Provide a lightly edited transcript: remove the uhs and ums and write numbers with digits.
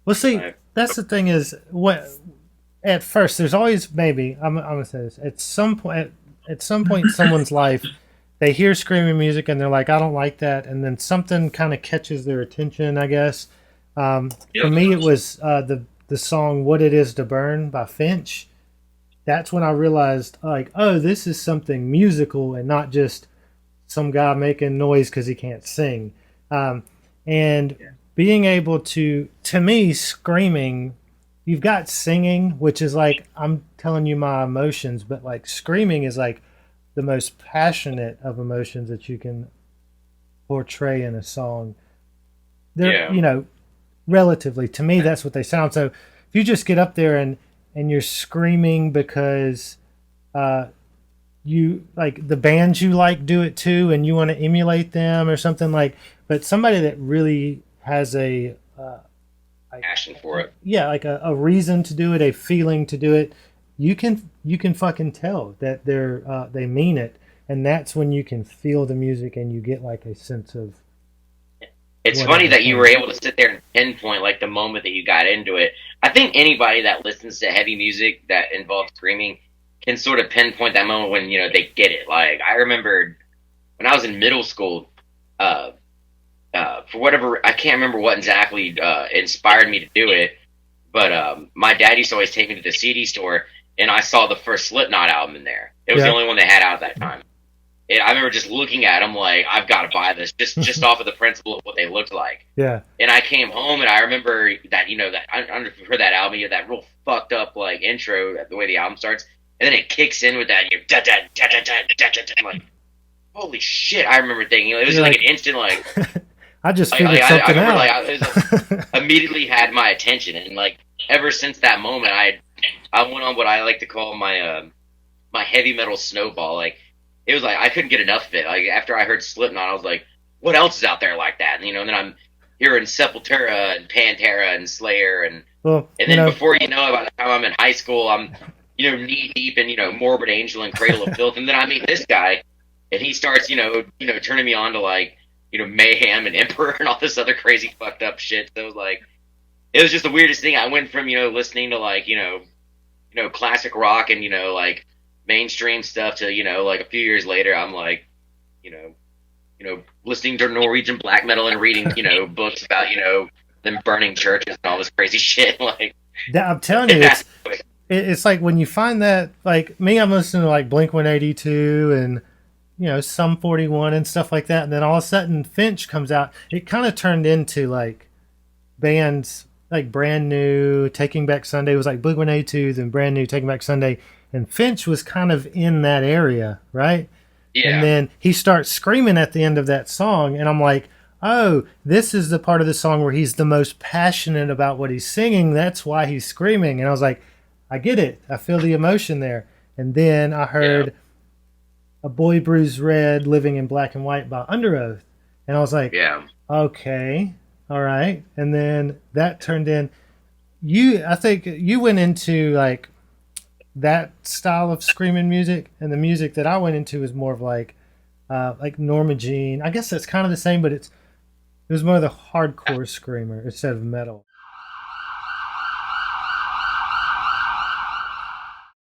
Well, see, Like, that's the thing is what at first there's always maybe I'm gonna say this at some point in someone's life they hear screaming music and they're like I don't like that, and then something kind of catches their attention, I guess. For yep. me it was the song "What It Is to Burn" by Finch. That's when I realized like, oh, this is something musical and not just some guy making noise because he can't sing. Um, and Yeah. being able to me, screaming, you've got singing, which is like I'm telling you my emotions, but like screaming is like the most passionate of emotions that you can portray in a song. They're, Yeah. relatively to me, that's what they sound. So if you just get up there and you're screaming because uh, you like the bands you like do it too and you want to emulate them or something like, but somebody that really has like Passion for it. yeah, like a reason to do it, a feeling to do it, you can fucking tell that they mean it, and that's when you can feel the music and you get like a sense of It's funny whatever's that you going were on. able to sit there and pinpoint like the moment that you got into it. I think anybody that listens to heavy music that involves screaming can sort of pinpoint that moment when they get it. Like I remember when I was in middle school, uh, for whatever I can't remember what exactly inspired me to do it, but my dad used to always take me to the CD store, and I saw the first Slipknot album in there. It was the Yeah. only one they had out at that time. And I remember just looking at them like I've got to buy this just off of the principle of what they looked like. Yeah. And I came home and I remember that that I don't know if you heard that album, you had that real fucked up like intro, the way the album starts, and then it kicks in with that and you're da da da da da da da da. I'm like, holy shit! I remember thinking it was You're like like, an instant I just like figured I something remember out. it was immediately had my attention, and like ever since that moment I went on what I like to call my heavy metal snowball. Like it was like I couldn't get enough of it. Like after I heard Slipknot, I was like, what else is out there like that? And and then I'm hearing Sepultura and Pantera and Slayer, and Well, and then before you know it, by the time I'm in high school, I'm knee deep in Morbid Angel and Cradle of Filth, and then I meet this guy, and he starts turning me on to like Mayhem and Emperor and all this other crazy fucked up shit. So it was like it was just the weirdest thing. I went from listening to like classic rock and like mainstream stuff to like a few years later I'm like you know listening to Norwegian black metal and reading books about them burning churches and all this crazy shit. Like I'm telling you, it's like when you find that, like me, I'm listening to like Blink 182 and some 41 and stuff like that, and then all of a sudden Finch comes out. It kind of turned into like bands like Brand New, Taking Back Sunday was like Blink 182, then Brand New, Taking Back Sunday, and Finch was kind of in that area, right? And yeah, then he starts screaming at the end of that song, and I'm like, oh, this is the part of the song where he's the most passionate about what he's singing. That's why he's screaming. And I was like, I get it. I feel the emotion there. And then I yeah, heard A Boy Bruised Red, Living in Black and White by Under Oath. And I was like, yeah. okay, all right. And then that turned in, I think you went into like that style of screaming music, and the music that I went into was more of like Norma Jean. I guess that's kind of the same, but it was more of the hardcore screamer instead of metal.